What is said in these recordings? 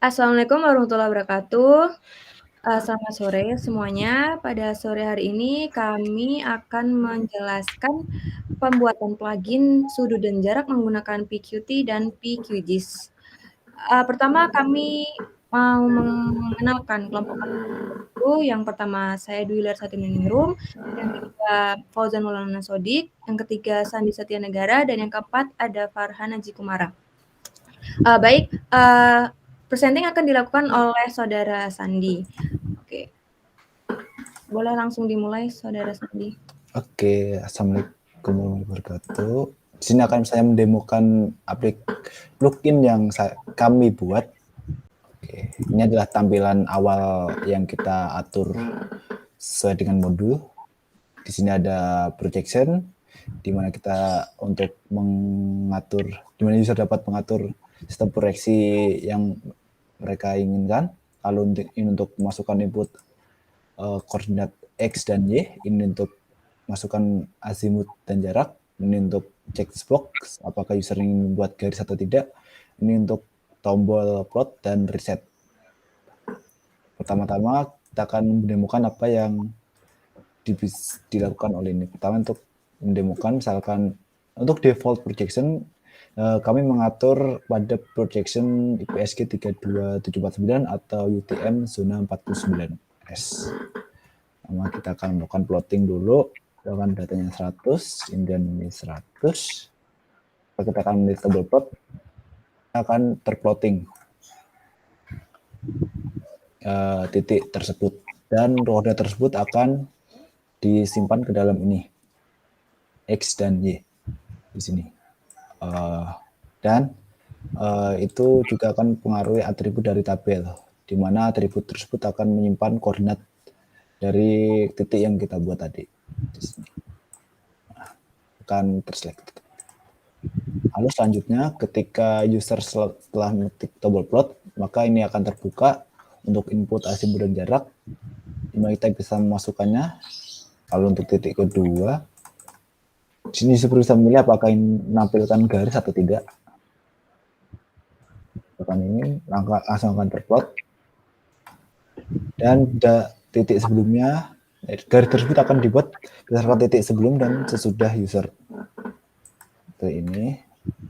Assalamualaikum warahmatullahi wabarakatuh. Selamat sore semuanya. Pada sore hari ini kami akan menjelaskan pembuatan plugin sudut dan jarak menggunakan PQT dan PQGIS. Pertama kami mau mengenalkan kelompok kami dulu. Yang pertama saya Dwi Larsatininingrum, yang kedua Fauzan Maulana Sodik, yang ketiga Sandi Satyanegara, dan yang keempat ada Farhan Haji Kumara. Baik, presenting akan dilakukan oleh Saudara Sandi. Oke, boleh langsung dimulai, Saudara Sandi. Oke, Assalamualaikum warahmatullahi wabarakatuh. Di sini akan saya mendemokan plugin yang kami buat. Oke, ini adalah tampilan awal yang kita atur sesuai dengan modul. Di sini ada projection, di mana kita untuk mengatur, di mana user dapat mengatur sistem proyeksi yang mereka inginkan. Lalu ini untuk memasukkan input koordinat X dan Y, ini untuk masukkan azimut dan jarak, ini untuk checkbox apakah user ingin membuat garis atau tidak, ini untuk tombol plot dan reset. Pertama-tama kita akan mendemokan apa yang dilakukan oleh ini. Pertama untuk mendemokan, misalkan untuk default projection kami mengatur pada projection IPSG 32749 atau UTM zona 49S. Pertama kita akan melakukan plotting dulu, dengan datanya 100, kemudian ini 100. Kita akan memilih table plot, akan terplotting titik tersebut, dan koordinat tersebut akan disimpan ke dalam ini X dan Y di sini. Dan itu juga akan mempengaruhi atribut dari tabel, di mana atribut tersebut akan menyimpan koordinat dari titik yang kita buat tadi. Di sini. Nah, akan terselect. Lalu selanjutnya ketika user setelah mengetik tombol plot, maka ini akan terbuka untuk input azimut dan jarak, di mana kita bisa memasukkannya. Lalu untuk titik kedua, di sini user bisa memilih apakah ini menampilkan garis atau tidak. Tekan ini, langsung akan terplot. Dan titik sebelumnya, garis tersebut akan dibuat berdasarkan titik sebelum dan sesudah user. Seperti ini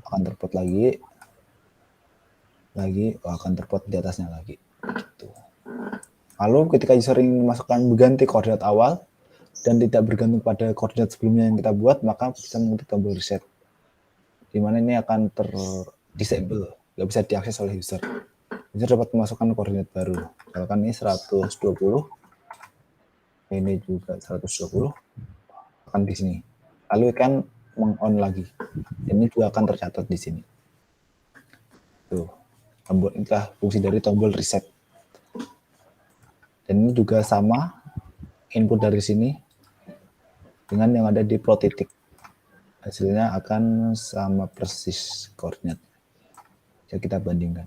akan terplot lagi, akan terplot di atasnya lagi. Gitu. Lalu ketika user ingin memasukkan mengganti koordinat awal dan tidak bergantung pada koordinat sebelumnya yang kita buat, maka bisa mengetik tombol reset, di mana ini akan disable, nggak bisa diakses oleh user. User dapat memasukkan koordinat baru. Misalkan ini 120, ini juga 120, akan di sini. Lalu kan meng-on lagi. Ini juga akan tercatat di sini. Tuh, itulah fungsi dari tombol reset. Dan ini juga sama, input dari sini dengan yang ada di plot titik. Hasilnya akan sama persis koordinat. Jadi kita bandingkan.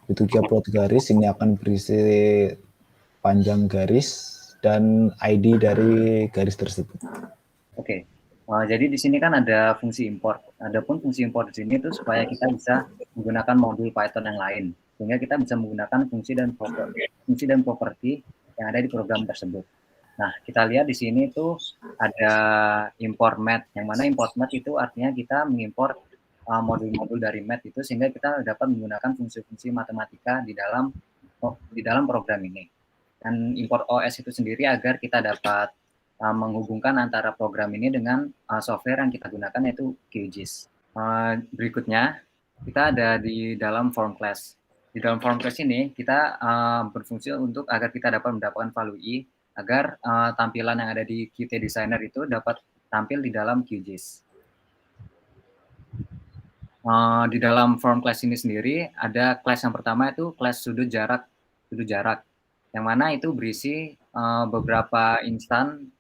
Itu juga plot garis, ini akan berisi panjang garis dan ID dari garis tersebut. Oke. Jadi di sini kan ada fungsi import. Adapun fungsi import di sini itu supaya kita bisa menggunakan modul Python yang lain, sehingga kita bisa menggunakan fungsi dan properti yang ada di program tersebut. Nah, kita lihat di sini itu ada import math, yang mana import math itu artinya kita mengimport modul-modul dari math itu sehingga kita dapat menggunakan fungsi-fungsi matematika di dalam program ini. Dan import OS itu sendiri agar kita dapat menghubungkan antara program ini dengan software yang kita gunakan, yaitu QGIS. Berikutnya, kita ada di dalam form class. Di dalam form class ini, kita berfungsi untuk agar kita dapat mendapatkan value I, agar tampilan yang ada di Qt Designer itu dapat tampil di dalam QGIS. Di dalam form class ini sendiri, ada class yang pertama itu class sudut jarak, yang mana itu berisi beberapa instan,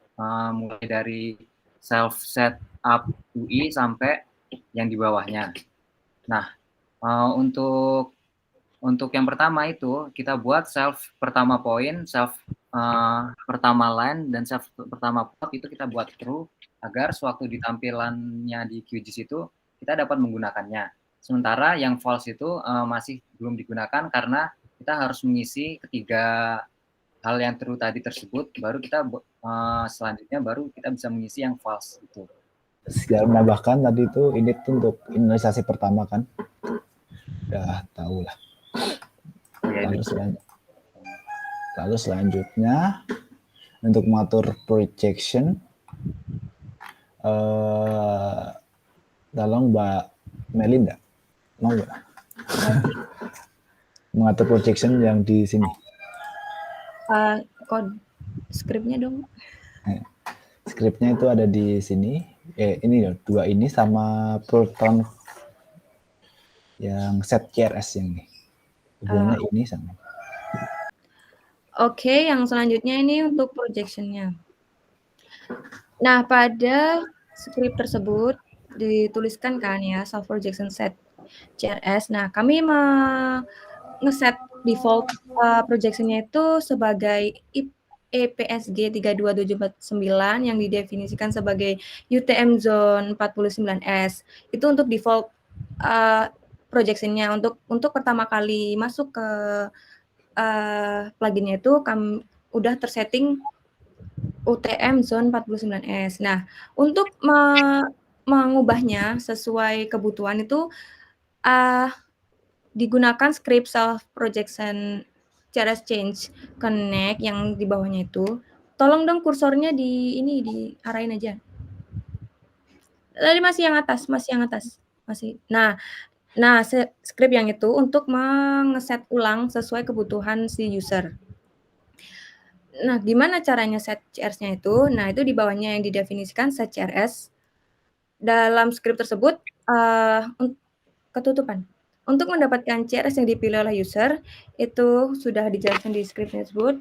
mulai dari self set up UI sampai yang di bawahnya. Nah, untuk yang pertama itu kita buat self pertama point, self pertama line, dan self pertama plot itu kita buat true agar sewaktu di tampilannya di QGIS itu kita dapat menggunakannya. Sementara yang false itu masih belum digunakan karena kita harus mengisi ketiga hal yang true tadi tersebut, baru kita selanjutnya baru kita bisa mengisi yang false itu. Sekedar menambahkan tadi itu ini tuh untuk inisialisasi pertama kan, udah tahu lah. Lalu selanjutnya untuk mengatur projection, tolong Mbak Melinda mau nggak mengatur projection yang di sini? Kode skripnya dong. Skripnya itu ada di sini. Ini loh, 2 ini sama Proton yang set CRS yang ini. Hubungannya ini sama. Oke, yang selanjutnya ini untuk projection-nya. Nah, pada script tersebut dituliskan kan ya, self projection set CRS. Nah, kami ngeset default projection-nya itu sebagai EPSG 32749 yang didefinisikan sebagai UTM zone 49S. Itu untuk default projection-nya. Untuk pertama kali masuk ke pluginnya itu kami udah tersetting UTM zone 49S. Nah, untuk mengubahnya sesuai kebutuhan itu digunakan script self projection CRS change connect yang di bawahnya itu. Tolong dong kursornya diarahin aja. Tadi masih yang atas. Masih. Nah, script yang itu untuk mengeset ulang sesuai kebutuhan si user. Nah, gimana caranya set CRS-nya itu? Nah, itu di bawahnya yang didefinisikan set CRS. Dalam script tersebut ketutupan. Untuk mendapatkan CRS yang dipilih oleh user, itu sudah dijelaskan di script tersebut.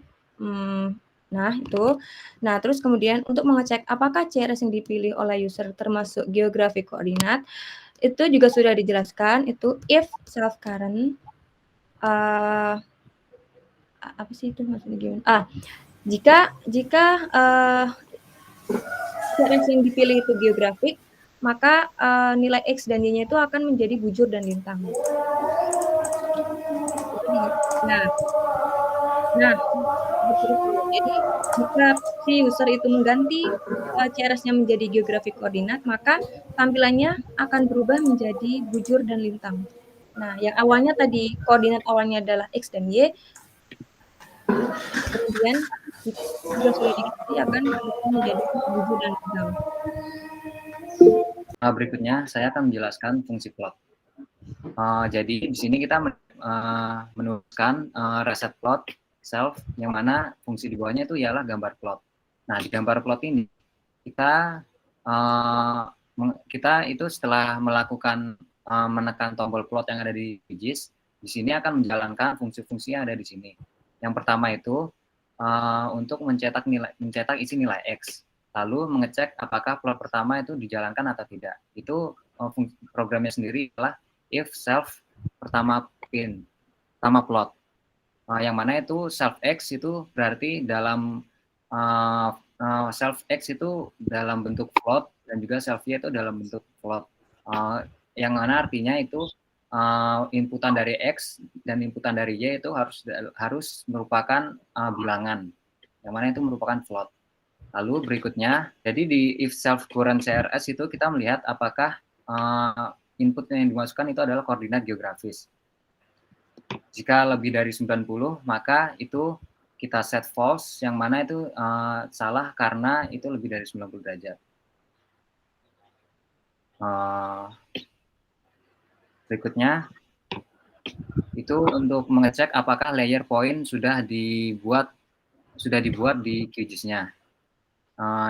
Nah, itu. Nah, terus kemudian untuk mengecek apakah CRS yang dipilih oleh user termasuk geographic koordinat, itu juga sudah dijelaskan, itu if self current, apa sih itu maksudnya gimana? Jika CRS yang dipilih itu geografik, maka nilai X dan Y-nya itu akan menjadi bujur dan lintang. Nah, jadi jika si user itu mengganti CRS-nya menjadi geographic koordinat, maka tampilannya akan berubah menjadi bujur dan lintang. Nah, yang awalnya tadi koordinat awalnya adalah X dan Y, kemudian jika sudah diganti akan berubah menjadi bujur dan lintang. Berikutnya saya akan menjelaskan fungsi plot. Jadi di sini kita menuliskan reset plot self, yang mana fungsi di bawahnya itu ialah gambar plot. Nah, di gambar plot ini kita itu setelah melakukan menekan tombol plot yang ada di QGIS, di sini akan menjalankan fungsi-fungsi yang ada di sini. Yang pertama itu untuk mencetak isi nilai X, lalu mengecek apakah plot pertama itu dijalankan atau tidak. Itu programnya sendiri adalah if self pertama plot. Yang mana itu self X itu berarti dalam self X itu dalam bentuk float dan juga self Y itu dalam bentuk float. Yang mana artinya itu inputan dari X dan inputan dari Y itu harus merupakan bilangan, yang mana itu merupakan float. Lalu berikutnya, jadi di if self current CRS itu kita melihat apakah input yang dimasukkan itu adalah koordinat geografis. Jika lebih dari 90, maka itu kita set false, yang mana itu salah karena itu lebih dari 90 derajat. Berikutnya, itu untuk mengecek apakah layer point sudah dibuat di QGIS-nya.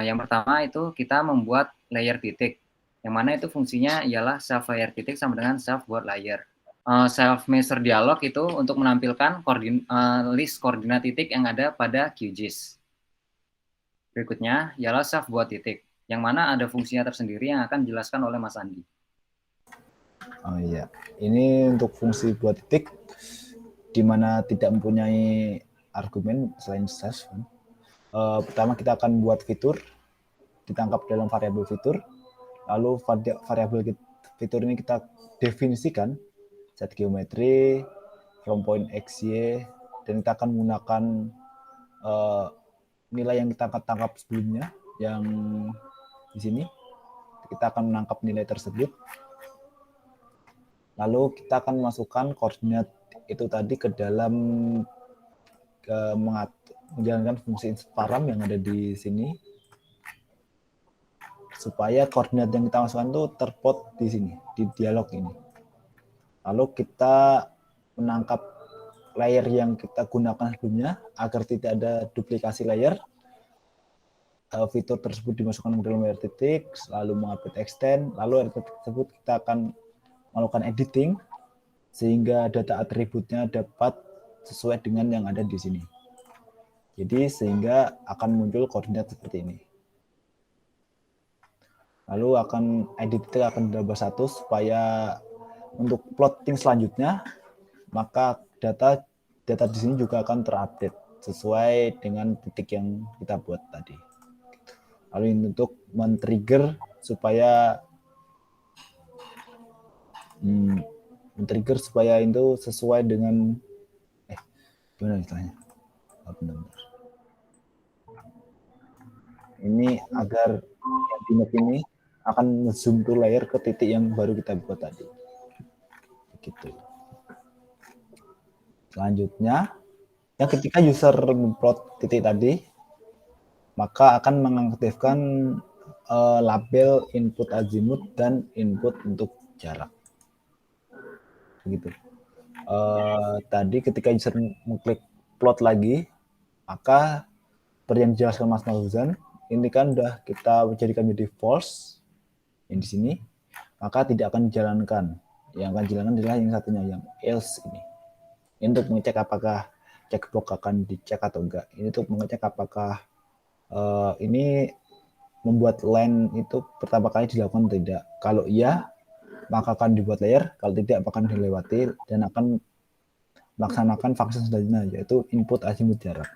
Yang pertama itu kita membuat layer titik, yang mana itu fungsinya ialah self layer titik sama dengan self buat layer. Self measure dialog itu untuk menampilkan list koordinat titik yang ada pada QGIS. Berikutnya ialah self buat titik, yang mana ada fungsinya tersendiri yang akan dijelaskan oleh Mas Andi. Oh iya, ini untuk fungsi buat titik, di mana tidak mempunyai argumen selain self. Pertama kita akan buat fitur, ditangkap dalam variabel fitur, lalu fitur ini kita definisikan set geometri from point x, y, dan kita akan menggunakan nilai yang kita tangkap sebelumnya yang di sini. Kita akan menangkap nilai tersebut. Lalu kita akan masukkan koordinat itu tadi ke dalam menjalankan fungsi insert param yang ada di sini, supaya koordinat yang kita masukkan itu terplot di sini, di dialog ini. Lalu kita menangkap layer yang kita gunakan sebelumnya agar tidak ada duplikasi layer. Fitur tersebut dimasukkan ke dalam layer titik, lalu mengupdate extend, lalu layer tersebut kita akan melakukan editing sehingga data atributnya dapat sesuai dengan yang ada di sini. Jadi sehingga akan muncul koordinat seperti ini. Lalu editor akan ditambah 1 supaya untuk plotting selanjutnya maka data di sini juga akan terupdate sesuai dengan titik yang kita buat tadi. Lalu ini untuk men-trigger supaya itu sesuai dengan gimana istilahnya? Benar-benar. Ini agar yang di map ini akan zoom to layer ke titik yang baru kita buat tadi. Begitu. Selanjutnya, ketika user memplot titik tadi, maka akan mengaktifkan label input azimut dan input untuk jarak. Begitu. Tadi ketika user mengklik plot lagi, maka seperti yang dijelaskan Mas Mauzan, ini kan udah kita jadikan menjadi false yang di sini, maka tidak akan dijalankan. Yang akan dijalankan adalah yang satunya, yang else ini. Ini untuk mengecek apakah checkbox akan dicek atau enggak. Ini untuk mengecek apakah ini membuat line itu pertama kali dilakukan atau tidak. Kalau iya, maka akan dibuat layer. Kalau tidak, akan dilewati dan akan melaksanakan function selanjutnya, yaitu input azimut jarak.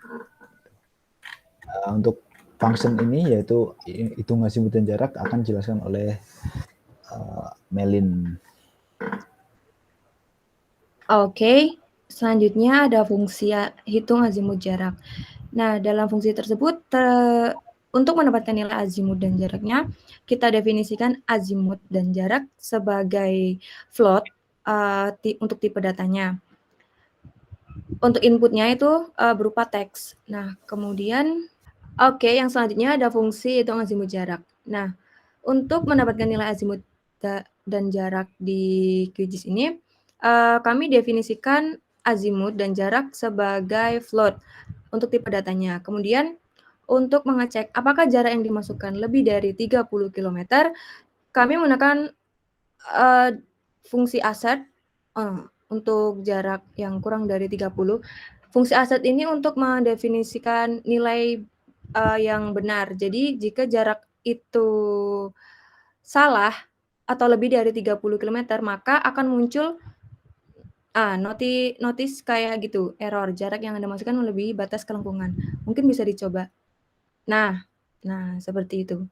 Untuk function ini, yaitu hitung azimut dan jarak, akan dijelaskan oleh Melin. Oke, selanjutnya ada fungsi hitung azimut jarak. Nah, dalam fungsi tersebut, untuk mendapatkan nilai azimut dan jaraknya, kita definisikan azimut dan jarak sebagai float untuk tipe datanya. Untuk inputnya itu berupa teks. Nah, kemudian, yang selanjutnya ada fungsi hitung azimut jarak. Nah, untuk mendapatkan nilai azimut dan jarak di QGIS ini, kami definisikan azimut dan jarak sebagai float untuk tipe datanya. Kemudian, untuk mengecek apakah jarak yang dimasukkan lebih dari 30 km, kami menggunakan fungsi asset untuk jarak yang kurang dari 30. Fungsi asset ini untuk mendefinisikan nilai yang benar. Jadi, jika jarak itu salah atau lebih dari 30 km, maka akan muncul notice kayak gitu, error, jarak yang Anda masukkan melebihi batas kelengkungan. Mungkin bisa dicoba. Nah, seperti itu.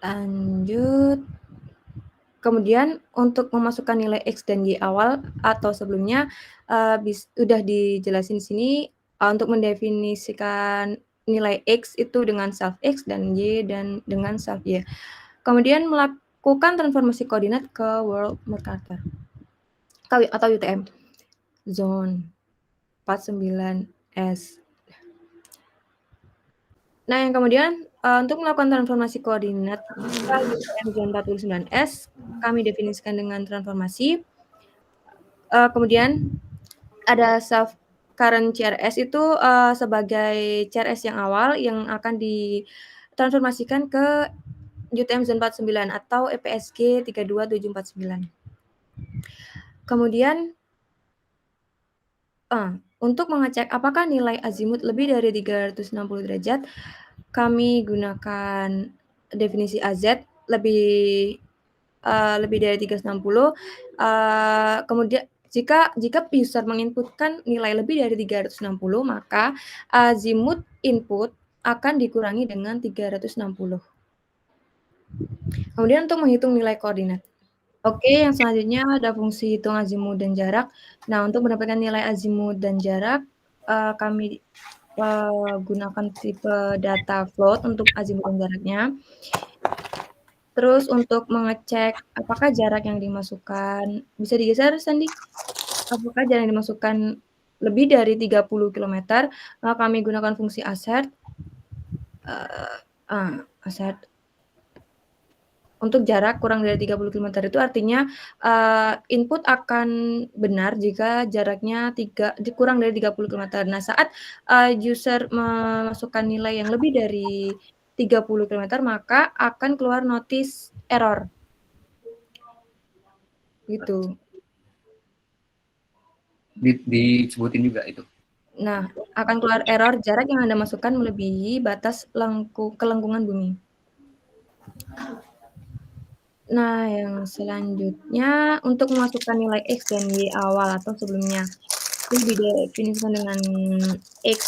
Lanjut. Kemudian untuk memasukkan nilai X dan Y awal atau sebelumnya, udah dijelasin di sini, untuk mendefinisikan nilai X itu dengan self X dan Y dan dengan self Y. Kemudian melakukan transformasi koordinat ke World Mercator atau UTM Zone 49S. Nah, yang kemudian untuk melakukan transformasi koordinat ke UTM Zone 49S, kami definisikan dengan transformasi. Kemudian ada self current CRS itu sebagai CRS yang awal yang akan ditransformasikan ke UTM Zone 49 atau EPSG 32749. Kemudian untuk mengecek apakah nilai azimut lebih dari 360 derajat, kami gunakan definisi AZ lebih dari 360. Kemudian jika user menginputkan nilai lebih dari 360, maka azimut input akan dikurangi dengan 360. Kemudian untuk menghitung nilai koordinat. Oke, yang selanjutnya ada fungsi hitung azimut dan jarak. Nah, untuk mendapatkan nilai azimut dan jarak, kami gunakan tipe data float untuk azimut dan jaraknya. Terus untuk mengecek apakah jarak yang dimasukkan, bisa digeser Sandi? Apakah jarak yang dimasukkan lebih dari 30 kilometer, maka kami gunakan fungsi assert. Assert untuk jarak kurang dari 30 kilometer itu artinya input akan benar jika jaraknya kurang dari 30 kilometer. Nah, saat user memasukkan nilai yang lebih dari 30 kilometer, maka akan keluar notice error. Gitu. Disebutin juga itu. Nah, akan keluar error jarak yang Anda masukkan melebihi batas kelengkungan bumi. Nah, yang selanjutnya untuk memasukkan nilai X dan Y awal atau sebelumnya. Itu didefinisikan dengan X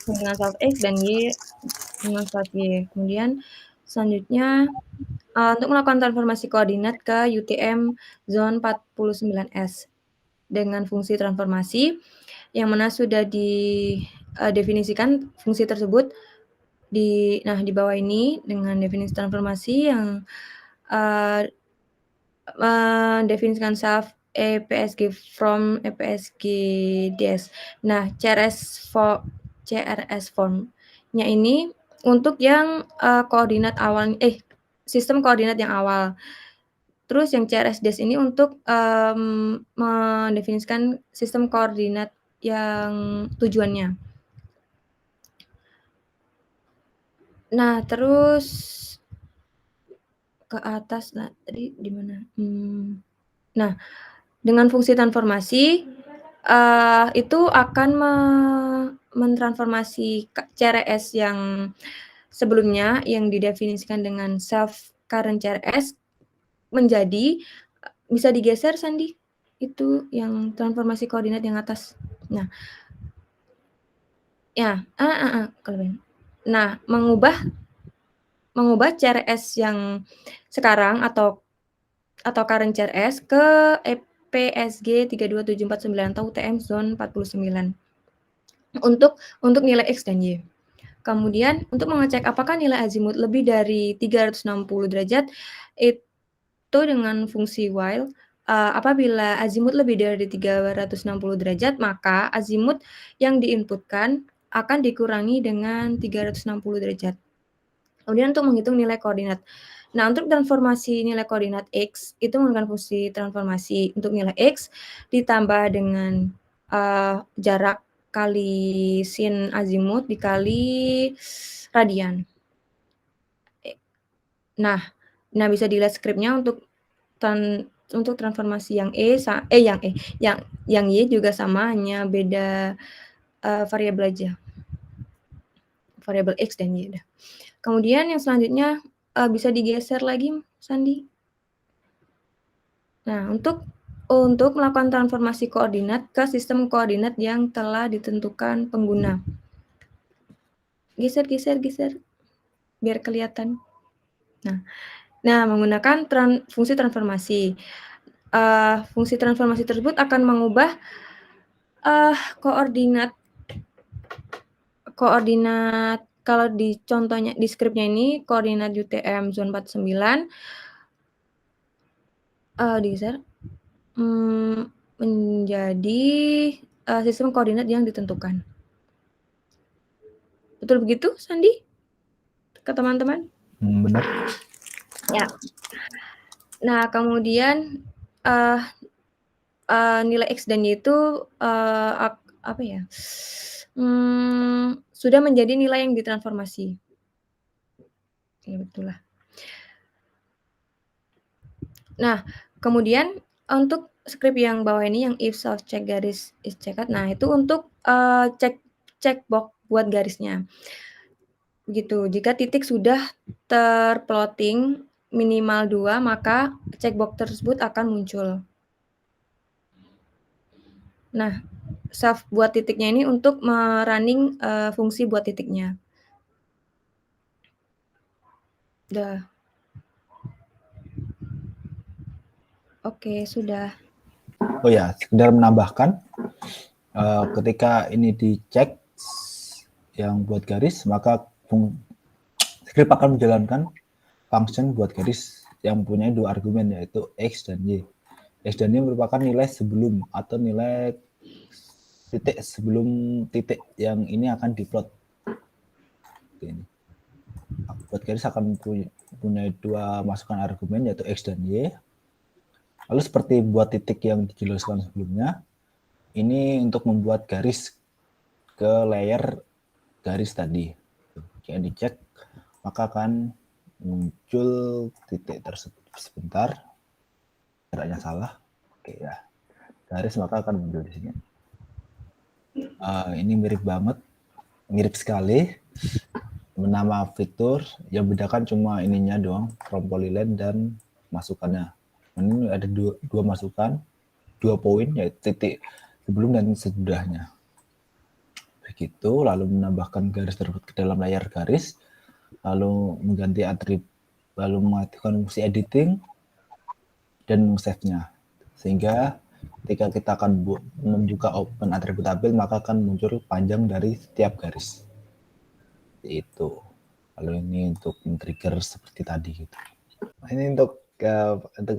dengan self X dan Y dengan self Y. Kemudian selanjutnya untuk melakukan transformasi koordinat ke UTM zone 49S dengan fungsi transformasi yang mana sudah didefinisikan fungsi tersebut di bawah ini dengan definisi transformasi yang mendefinisikan self EPSG from EPSG DS. Nah, CRS formnya ini untuk yang koordinat awal sistem koordinat yang awal. Terus yang CRS DS ini untuk mendefinisikan sistem koordinat yang tujuannya. Nah, terus ke atas tadi di mana? Nah, dengan fungsi transformasi itu akan mentransformasi CRS yang sebelumnya yang didefinisikan dengan self current CRS menjadi bisa digeser Sandi itu yang transformasi koordinat yang atas. Nah, ya, nah mengubah CRS yang sekarang atau current CRS ke EPSG 32749 atau UTM zone 49 untuk nilai X dan Y. Kemudian untuk mengecek apakah nilai azimut lebih dari 360 derajat itu dengan fungsi while apabila azimut lebih dari 360 derajat maka azimut yang diinputkan akan dikurangi dengan 360 derajat. Kemudian untuk menghitung nilai koordinat. Nah, untuk transformasi nilai koordinat X, itu menggunakan fungsi transformasi untuk nilai X ditambah dengan jarak kali sin azimut dikali radian. Nah, bisa dilihat skripnya untuk transformasi yang yang Y juga sama, hanya beda variabel aja. Variabel X dan Y. Kemudian yang selanjutnya bisa digeser lagi, Sandi. Nah, untuk melakukan transformasi koordinat ke sistem koordinat yang telah ditentukan pengguna. Geser, biar kelihatan. Nah, menggunakan fungsi transformasi. Fungsi transformasi tersebut akan mengubah koordinat kalau di contohnya di skripnya ini koordinat UTM zone 49 digeser menjadi sistem koordinat yang ditentukan. Betul begitu, Sandi? Ke teman-teman? Benar. Ya. Nah, kemudian nilai X dan Y itu sudah menjadi nilai yang ditransformasi. Ya, betul lah. Nah, kemudian untuk skrip yang bawah ini yang if self check garis is checked. Nah, itu untuk cek box buat garisnya. Begitu. Jika titik sudah terplotting minimal 2, maka checkbox tersebut akan muncul. Nah, self buat titiknya ini untuk merunning fungsi buat titiknya. Udah. Oke, sudah. Oh ya, sekedar menambahkan, ketika ini dicek yang buat garis, maka script akan menjalankan function buat garis yang punya dua argumen, yaitu X dan Y. X dan Y merupakan nilai sebelum atau nilai titik sebelum titik yang ini akan diplot. Ini. Buat garis akan punya dua masukan argumen, yaitu X dan Y. Lalu seperti buat titik yang dijelaskan sebelumnya, ini untuk membuat garis ke layer garis tadi. Jika dicek, maka akan muncul titik tersebut. Sebentar, jaraknya salah. Oke ya, garis maka akan muncul di sini. Ini mirip banget, mirip sekali. Nama fitur yang bedakan cuma ininya doang, from polyline dan masukannya. Ini ada dua masukan, 2 poin, yaitu titik sebelum dan sesudahnya. Begitu, lalu menambahkan garis tersebut ke dalam layar garis, lalu mengganti atribut, lalu mengaktifkan fungsi editing, dan save-nya. Sehingga ketika kita akan membuka open atribut tabel, maka akan muncul panjang dari setiap garis. Itu. Lalu ini untuk men-trigger seperti tadi gitu. Ini untuk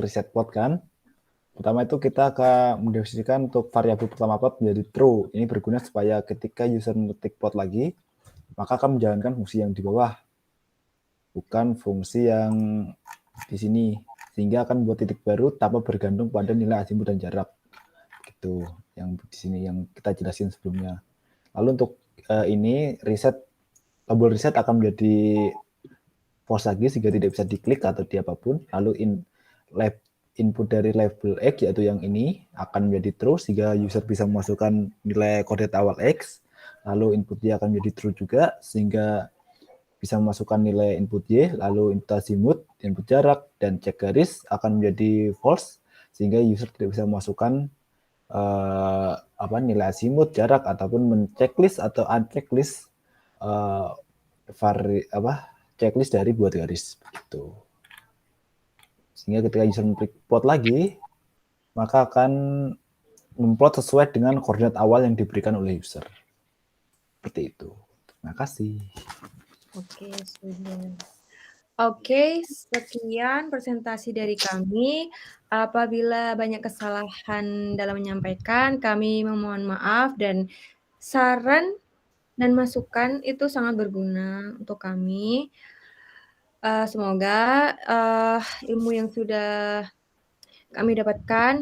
reset plot kan. Pertama itu kita akan mendefinisikan untuk variabel pertama plot menjadi true. Ini berguna supaya ketika user mengetik plot lagi, maka akan menjalankan fungsi yang di bawah, bukan fungsi yang di sini, sehingga akan membuat titik baru tanpa bergantung pada nilai azimut dan jarak. Gitu, yang di sini yang kita jelasin sebelumnya. Lalu untuk ini tombol reset akan menjadi false lagi sehingga tidak bisa diklik atau di apapun. Lalu input dari label X, yaitu yang ini, akan menjadi true sehingga user bisa memasukkan nilai koordinat awal X. Lalu input Y akan menjadi true juga sehingga bisa memasukkan nilai input Y. Lalu input azimut, input jarak, dan cek garis akan menjadi false sehingga user tidak bisa memasukkan nilai azimut, jarak, ataupun men-checklist atau unchecklist checklist dari buat garis begitu. Sehingga ketika user men-klik plot lagi, maka akan memplot sesuai dengan koordinat awal yang diberikan oleh user. Seperti itu. Terima kasih. Oke, sudah. Oke, sekian presentasi dari kami. Apabila banyak kesalahan dalam menyampaikan, kami memohon maaf, dan saran dan masukan itu sangat berguna untuk kami. Semoga ilmu yang sudah kami dapatkan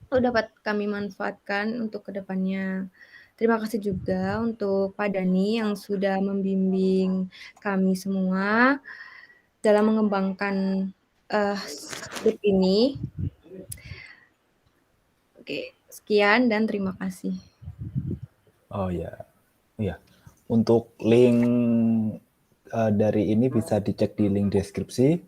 dapat kami manfaatkan untuk kedepannya. Terima kasih juga untuk Pak Dani yang sudah membimbing kami semua dalam mengembangkan script ini. Oke, sekian dan terima kasih. Oh ya, untuk link dari ini bisa dicek di link deskripsi.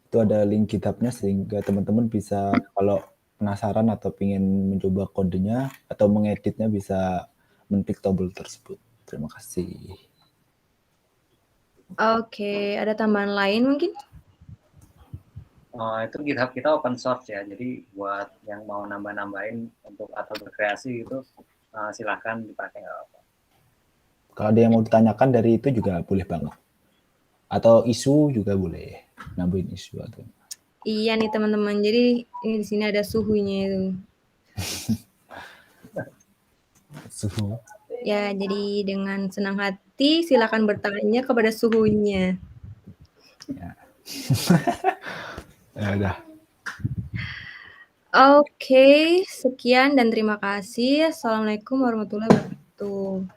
Itu ada link GitHub-nya sehingga teman-teman bisa kalau penasaran atau ingin mencoba kodenya atau mengeditnya bisa men-klik tombol tersebut. Terima kasih. Oke, ada tambahan lain mungkin? Itu GitHub kita open source ya, jadi buat yang mau nambah-nambahin untuk atau berkreasi itu silahkan dipakai. Kalau ada yang mau ditanyakan dari itu juga boleh banget. Atau isu juga boleh, nambahin isu atau. Iya nih teman-teman, jadi ini di sini ada suhunya itu. Suhu. Ya, jadi dengan senang hati silakan bertanya kepada suhunya. Ya. Ya udah. Oke, sekian dan terima kasih. Assalamualaikum warahmatullahi wabarakatuh.